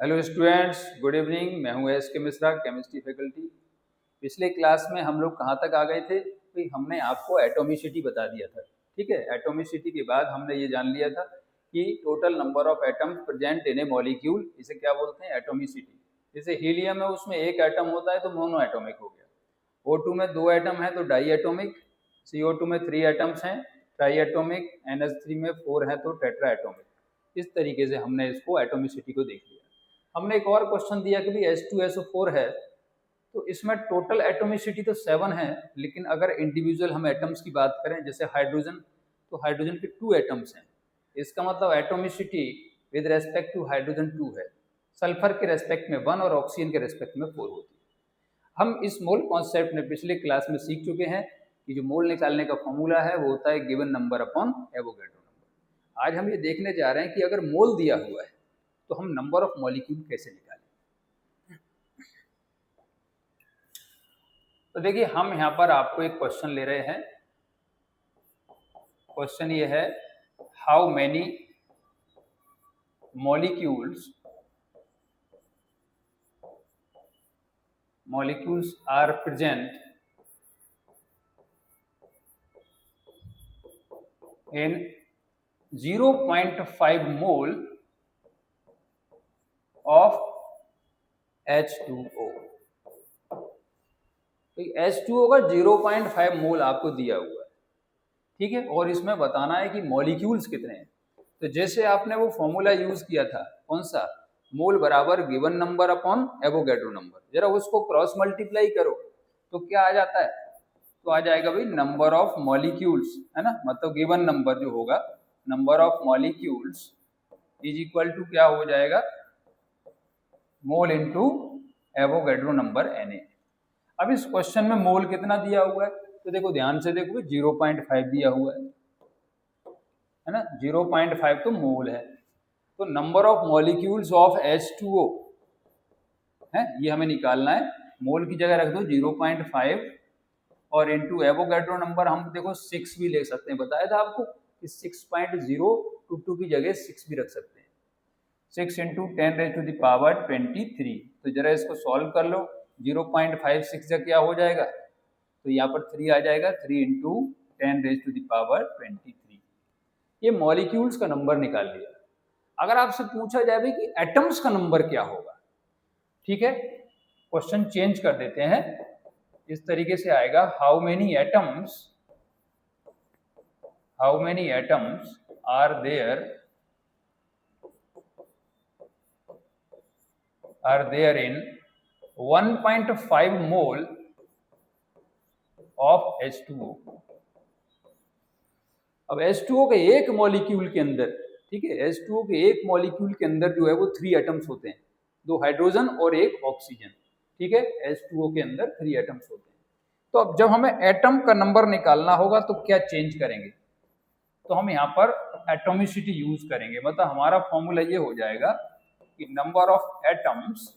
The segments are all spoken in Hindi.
Hello students, good evening. मैं हूं एस के मिश्रा, केमिस्ट्री फैकल्टी। पिछले क्लास में हम लोग कहाँ तक आ गए थे? भाई हमने आपको एटॉमिसिटी बता दिया था। ठीक है, एटॉमिसिटी के बाद हमने ये जान लिया था कि total number of atoms present in A molecule, इसे क्या बोलते हैं? एटॉमिसिटी। जैसे हीलियम है, उसमें एक एटम होता है तो मोनो एटॉमिक हो गया। O2 में दो एटम है तो डाई एटॉमिक। CO2 में 3 एटम्स हैं, ट्राई एटॉमिक। NH3 में 4 है तो टेट्रा एटॉमिक। इस तरीके से हमने इसको एटॉमिसिटी को देख लिया। हमने एक और क्वेश्चन दिया कि भाई H2SO4 है तो इसमें टोटल एटॉमिसिटी तो 7 है, लेकिन अगर इंडिविजुअल हम एटम्स की बात करें जैसे हाइड्रोजन, तो हाइड्रोजन के 2 एटम्स हैं। इसका मतलब atomicity with respect to hydrogen 2 है। सल्फर के रेस्पेक्ट में 1 और ऑक्सीजन के रेस्पेक्ट में 4 होती है। हम इस मोल कॉन्सेप्ट में पिछले क्लास में सीख चुके हैं कि जो मोल निकालने का फॉर्मूला है वो होता है given number upon Avogadro number. आज हम ये देखने जा रहे हैं कि अगर मोल दिया हुआ है तो हम नंबर ऑफ मॉलिक्यूल कैसे निकालें। तो देखिए, हम यहाँ पर आपको एक क्वेश्चन ले रहे हैं। क्वेश्चन ये है, how many molecules are present in 0.5 mole of H2O। तो H2O का 0.5 मोल आपको दिया हुआ है, ठीक है, और इसमें बताना है कि मॉलिक्यूल्स कितने हैं। तो जैसे आपने वो फॉर्मूला यूज किया था, कौन सा? मोल बराबर given number upon Avogadro number. जरा उसको क्रॉस मल्टीप्लाई करो तो क्या आ जाता है? तो आ जाएगा भाई नंबर ऑफ मॉलिक्यूल्स, है ना, मतलब गिवन नंबर जो होगा, number of molecules is equal to क्या हो जाएगा? Mole into Avogadro number Na। अब इस क्वेश्चन में मोल कितना दिया हुआ है तो देखो, ध्यान से देखो, 0.5 दिया हुआ है ना, 0.5 तो मोल है। तो number of molecules of H2O है, ये हमें निकालना है। मोल की जगह रख दो 0.5 और इनटू एवोगैड्रो नंबर हम देखो 6 भी ले सकते हैं। बताया था आपको कि 6.022 की जगह 6 भी रख सकते हैं। 6 इंटू 10⁻23। तो जरा इसको सॉल्व कर लो। 0.5 6 जगह क्या हो जाएगा? तो यहाँ पर 3 आ जाएगा। 3 इंटू 10⁻23। ये मॉलिक्यूल्स का नंबर निकाल लिया। अगर आपसे पूछा जाए भी कि एटम्स का नंबर क्या होगा, ठीक है, क्वेश्चन चेंज कर देते हैं। इस तरीके से आएगा, how many atoms are there in 1.5 mole of H2O। अब H2O के एक मॉलिक्यूल के अंदर, ठीक है, H2O के एक मॉलिक्यूल के अंदर जो है वो 3 एटम्स होते हैं, 2 हाइड्रोजन और एक ऑक्सीजन। ठीक है, H2O के अंदर 3 एटम्स होते हैं। तो अब जब हमें एटम का नंबर निकालना होगा तो क्या चेंज करेंगे? तो हम यहाँ पर एटॉमिसिटी यूज करेंगे। मतलब हमारा फॉर्मूला ये हो जाएगा कि number of atoms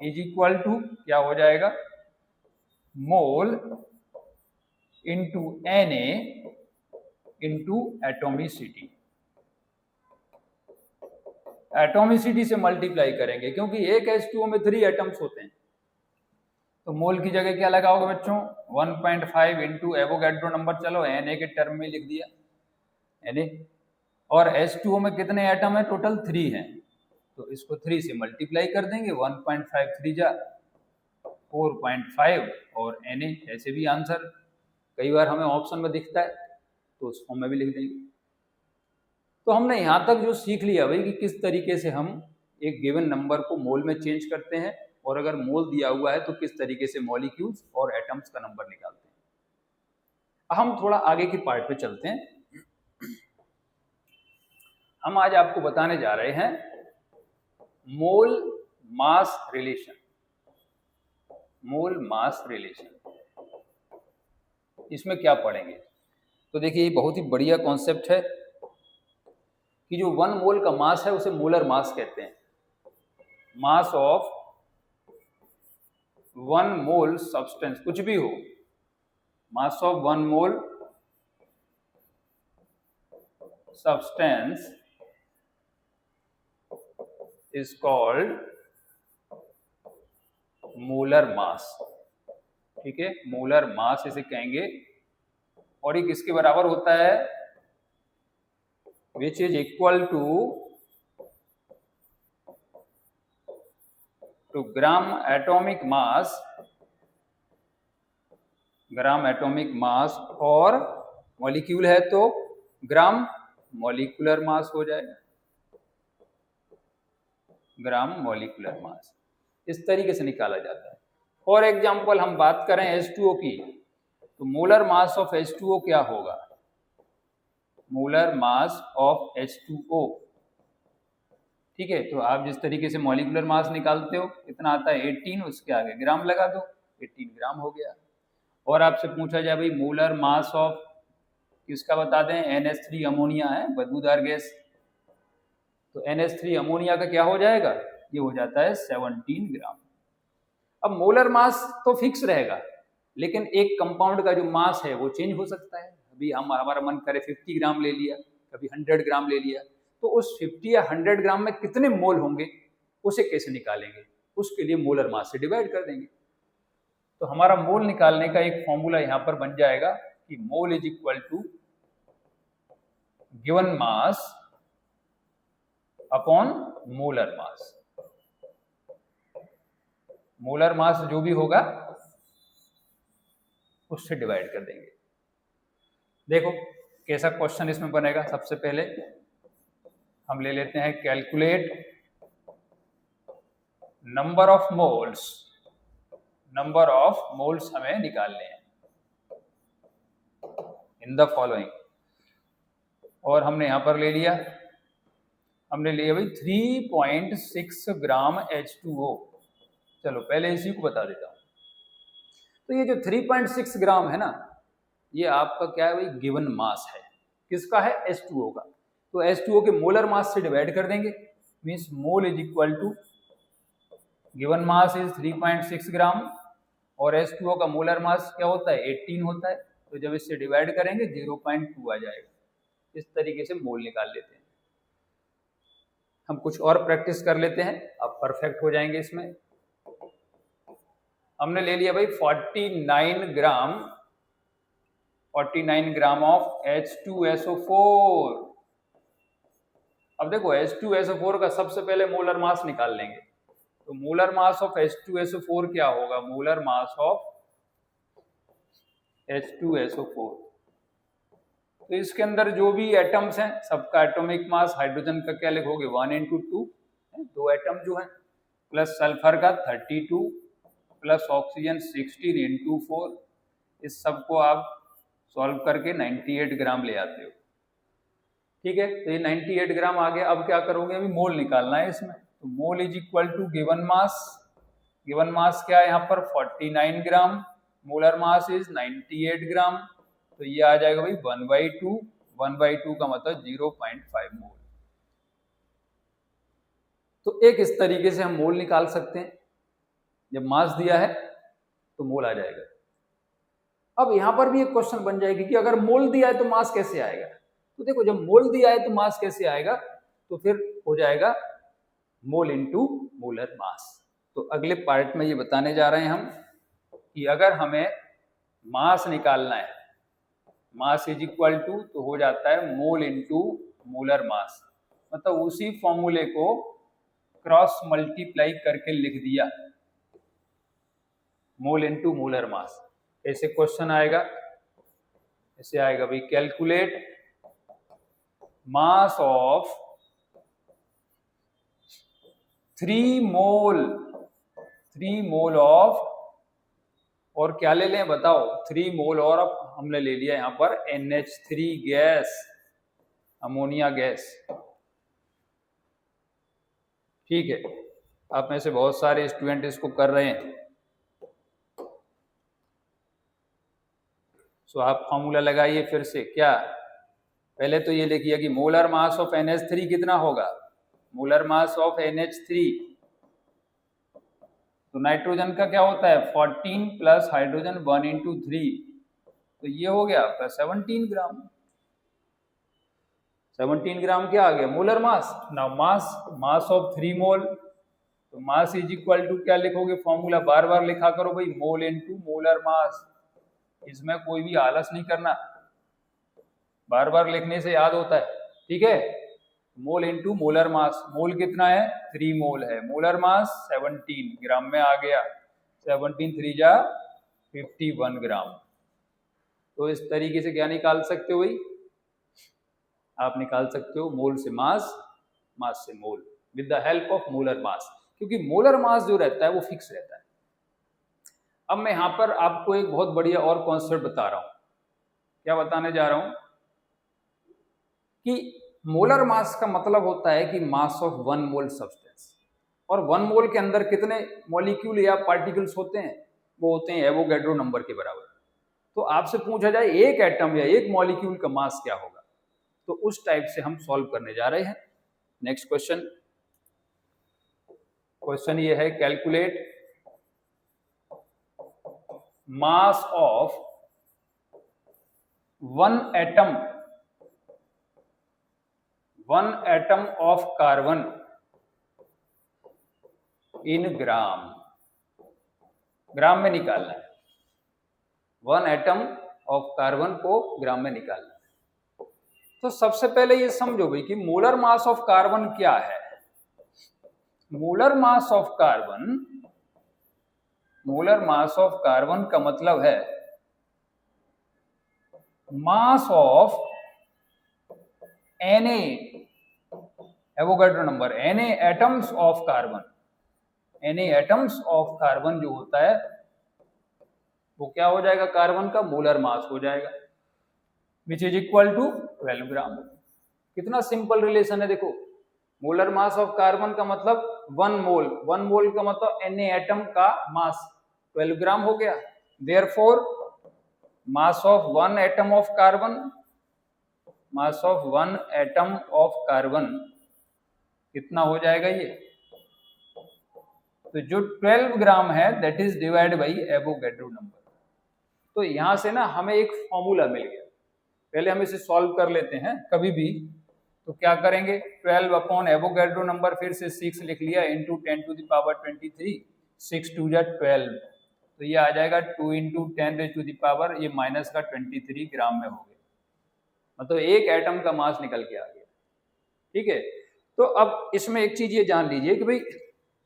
is equal to क्या हो जाएगा? Mole into Na into atomicity. Atomicity से मल्टीप्लाई करेंगे क्योंकि एक H2O में 3 एटम्स होते हैं। तो मोल की जगह क्या लगाओगे बच्चों? 1.5 इंटू एवोगैड्रो नंबर, चलो Na के टर्म में लिख दिया Na। और H2O में कितने एटम है? टोटल 3 हैं। तो इसको 3 से मल्टीप्लाई कर देंगे। 1.5 3 जा 4.5 और Na। ऐसे भी आंसर कई बार हमें ऑप्शन में दिखता है तो उस फॉर्म में भी लिख देंगे। तो हमने यहाँ तक जो सीख लिया भाई कि किस तरीके से हम एक गिवन नंबर को मोल में चेंज करते हैं, और अगर मोल दिया हुआ है तो किस तरीके से मॉलिक्यूल्स और एटम्स का नंबर निकालते हैं। हम थोड़ा आगे की पार्ट पे चलते हैं। हम आज आपको बताने जा रहे हैं मोल मास रिलेशन। मोल मास रिलेशन, इसमें क्या पढ़ेंगे? तो देखिए, ये बहुत ही बढ़िया कॉन्सेप्ट है कि जो 1 मोल का मास है उसे मोलर मास कहते हैं। मास ऑफ 1 मोल सब्सटेंस, कुछ भी हो, मास of 1 mole substance is called molar mass. ठीक है, मोलर मास इसे कहेंगे, और ये किसके बराबर होता है? Which is equal to gram atomic mass, और मॉलिक्यूल है तो ग्राम मॉलिक्यूलर मास हो जाएगा, ग्राम मॉलिक्यूलर मास। इस तरीके से निकाला जाता है। फॉर एग्जाम्पल हम बात करें H2O की, तो मोलर मास ऑफ H2O क्या होगा? मोलर मास ऑफ H2O, ठीक है, तो आप जिस तरीके से मॉलिक्यूलर मास निकालते हो, कितना आता है 18, उसके आगे ग्राम लगा दो, 18 ग्राम हो गया। और आपसे पूछा जाए भाई मोलर मास ऑफ किसका बता दें, NH3 अमोनिया है, बदबूदार गैस, तो NH3 अमोनिया का क्या हो जाएगा? ये हो जाता है 17 ग्राम। अब मोलर मास तो फिक्स रहेगा, लेकिन एक कंपाउंड का जो मास है वो चेंज हो सकता है। अभी हम हमारा मन करे 50 ग्राम ले लिया, कभी 100 ग्राम ले लिया, तो उस 50 या 100 ग्राम में कितने मोल होंगे, उसे कैसे निकालेंगे? उसके लिए मोलर मास से डिवाइड कर देंगे। तो हमारा मोल निकालने का एक फॉर्मूला यहाँ पर बन जाएगा कि mole is equal to given mass upon molar mass. Molar mass जो भी होगा उससे डिवाइड कर देंगे। देखो कैसा क्वेश्चन इसमें बनेगा। सबसे पहले हम ले लेते हैं calculate number of moles. Number of moles हमें निकालने हैं इन द फॉलोइंग, और हमने यहां पर ले लिया, हमने लिया भाई 3.6 ग्राम H2O। चलो पहले इसी को बता देता हूं। तो ये जो 3.6 ग्राम है ना, ये आपका क्या है भाई, गिवन मास है। किसका है? H2O का। तो H2O के मोलर मास से डिवाइड कर देंगे, means mole is equal to given mass is 3.6 gram, और H2O का मोलर मास क्या होता है? 18 होता है। तो जब इससे डिवाइड करेंगे 0.2 आ जाएगा। इस तरीके से मोल निकाल लेते हैं। हम कुछ और प्रैक्टिस कर लेते हैं, आप परफेक्ट हो जाएंगे इसमें। हमने ले लिया भाई 49 ग्राम ऑफ H2SO4। अब देखो H2SO4 का सबसे पहले मोलर मास निकाल लेंगे। तो मोलर मास ऑफ H2SO4 क्या होगा? मोलर मास ऑफ H2SO4, तो इसके अंदर जो भी एटम्स हैं सबका एटॉमिक मास, हाइड्रोजन का क्या लिखोगे? 1 × 2, 2 एटम जो है, प्लस सल्फर का 32, प्लस ऑक्सीजन 16 × 4। इस सब को आप सॉल्व करके 98 ग्राम ले आते हो। ठीक है, तो ये 98 ग्राम आ गया। अब क्या करोगे? अभी मोल निकालना है इसमें। तो mole is equal to given mass. Given mass क्या है यहाँ पर? 49 ग्राम। मोलर मास इज 98 ग्राम। तो ये आ जाएगा भाई 1/2। 1/2 का मतलब 0.5 मोल। तो एक इस तरीके से हम मोल निकाल सकते हैं। जब मास दिया है तो मोल आ जाएगा। अब यहां पर भी एक क्वेश्चन बन जाएगी कि अगर मोल दिया है तो मास कैसे आएगा? तो देखो, जब मोल दिया है तो मास कैसे आएगा? तो फिर हो जाएगा मोल इनटू मोलर मास। तो अगले पार्ट में ये बताने जा रहे हैं हम कि अगर हमें मास निकालना है, मास इज इक्वल टू, तो हो जाता है मोल इनटू मोलर मास। मतलब उसी फॉर्मूले को क्रॉस मल्टीप्लाई करके लिख दिया, मोल इनटू मोलर मास। ऐसे क्वेश्चन आएगा, ऐसे आएगा भाई, calculate mass of 3 mole of, और क्या ले लें बताओ? 3 मोल और हमने ले लिया यहां पर NH3 गैस, अमोनिया गैस। ठीक है, आप में से बहुत सारे स्टूडेंट इसको कर रहे हैं। सो आप फॉर्मूला लगाइए फिर से। क्या? पहले तो ये लिखिए कि मोलर मास ऑफ NH3 कितना होगा? मोलर मास ऑफ NH3, तो नाइट्रोजन का क्या होता है? 14 प्लस हाइड्रोजन 1 × 3, तो ये हो गया आपका 17 ग्राम। 17 ग्राम क्या आ गया? Molar mass. Now mass of 3 मोल, तो मास इज इक्वल टू क्या लिखोगे? फॉर्मूला बार बार लिखा करो भाई, मोल इनटू मोलर मास। इसमें कोई भी आलस नहीं करना, बार बार लिखने से याद होता है, ठीक है। मोल इनटू मोलर मास, मोल कितना है? 3 मोल है, मोलर मास 17 ग्राम में आ गया, 17 3 जा 51 ग्राम। तो इस तरीके से क्या निकाल सकते हो भाई? आप निकाल सकते हो मोल से मास, मास से mole, with the help of molar mass, क्योंकि मोलर मास जो रहता है वो फिक्स रहता है। अब मैं यहाँ पर आपको एक बहुत बढ़िया और कॉन्सेप्ट बता रहा हूँ। क्या बताने जा रहा हूँ? कि मोलर मास का मतलब होता है कि मास ऑफ 1 मोल सब्सटेंस, और 1 मोल के अंदर कितने मॉलिक्यूल या पार्टिकल्स होते हैं? वो होते हैं एवोगैड्रो नंबर के बराबर। तो आपसे पूछा जाए एक एटम या एक मॉलिक्यूल का मास क्या होगा, तो उस टाइप से हम सॉल्व करने जा रहे हैं। नेक्स्ट क्वेश्चन, क्वेश्चन ये है, calculate mass of 1 atom of carbon in gram. Gram में निकालना है, 1 एटम ऑफ कार्बन को ग्राम में निकालना है। तो सबसे पहले ये समझो भाई कि मोलर मास ऑफ कार्बन क्या है। मोलर मास ऑफ कार्बन का मतलब है mass of Na, Avogadro number, Na atoms of carbon. Na atoms of carbon जो होता है वो क्या हो जाएगा? कार्बन का मोलर मास हो जाएगा, विच इज इक्वल टू 12 ग्राम। कितना सिंपल रिलेशन है देखो, मोलर मास ऑफ कार्बन का मतलब 1 मोल, 1 मोल का मतलब Na एटम का मास 12 ग्राम हो गया। Therefore mass of 1 atom of carbon, mass of 1 atom of carbon कितना हो जाएगा ये? तो जो 12 ग्राम है that is divide by Avogadro number. तो यहां से ना हमें एक फॉर्मूला मिल गया, पहले हम इसे सॉल्व कर लेते हैं कभी भी। तो क्या करेंगे? 12 अपॉन एवोगैड्रो नंबर, फिर से 6 लिख लिया, इंटू 10 टू द पावर 23, 6 2 जा 12, तो ये आ जाएगा 2 into 10 raise to the power, ये माइनस का 23 ग्राम में हो गया, मतलब एक एटम का मास निकल के आ गया, ठीक है। तो अब इसमें एक चीज ये जान लीजिए कि भाई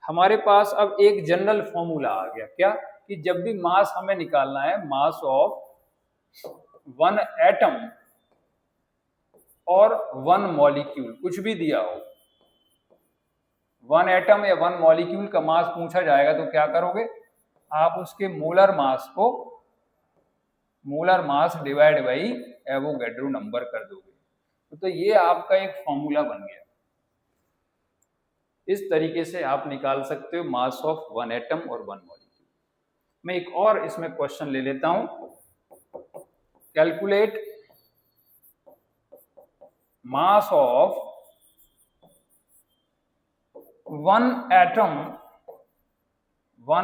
हमारे पास अब एक जनरल फॉर्मूला आ गया, क्या? कि जब भी मास हमें निकालना है, मास ऑफ 1 एटम और 1 मॉलिक्यूल, कुछ भी दिया हो, 1 एटम या 1 मॉलिक्यूल का मास पूछा जाएगा तो क्या करोगे? आप उसके मोलर मास को molar mass divide by Avogadro number कर दोगे। तो ये आपका एक फॉर्मूला बन गया। इस तरीके से आप निकाल सकते हो मास ऑफ 1 एटम और 1 मॉलिक्यूल। मैं एक और इसमें क्वेश्चन ले लेता हूं, calculate mass of 1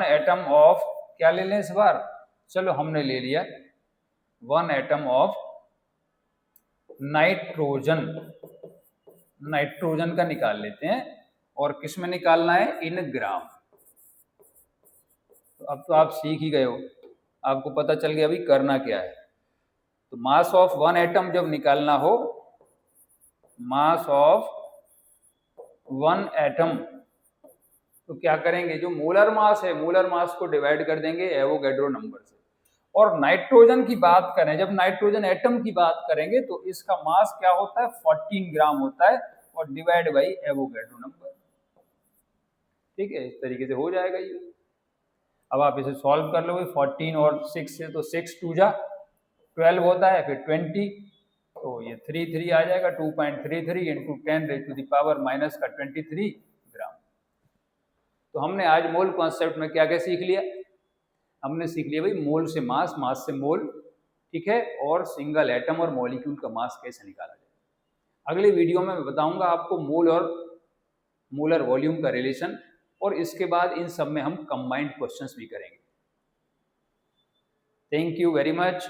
atom of, क्या ले लें इस बार? चलो हमने ले लिया 1 एटम ऑफ नाइट्रोजन। नाइट्रोजन का निकाल लेते हैं, और किस में निकालना है? इन ग्राम। तो अब तो आप सीख ही गए हो, आपको पता चल गया अभी करना क्या है। तो मास ऑफ 1 एटम जब निकालना हो, मास ऑफ 1 एटम, तो क्या करेंगे? जो मोलर मास है, मोलर मास को डिवाइड कर देंगे एवोगैड्रो नंबर से। और नाइट्रोजन की बात करें, जब नाइट्रोजन एटम की बात करेंगे तो इसका मास क्या होता है? 14 ग्राम होता है, और डिवाइड बाई एवोगैड्रो नंबर, ठीक है। इस तरीके से हो जाएगा ये। अब आप इसे सॉल्व कर लो, 14 और 6 से, तो 6 2 जा 12 होता है, फिर 20, तो ये 3 3 आ जाएगा, 2.33 into 10 raise to the power minus का 23 ग्राम। तो हमने आज मोल कॉन्सेप्ट में क्या क्या सीख लिया? हमने सीख लिया भाई मोल से मास, मास से मोल, ठीक है, और सिंगल एटम और मॉलिक्यूल का मास कैसे निकाला जाए। अगले वीडियो में मैं बताऊंगा आपको मोल और मोलर वॉल्यूम का रिलेशन, और इसके बाद इन सब में हम कंबाइंड क्वेश्चंस भी करेंगे। Thank you very much.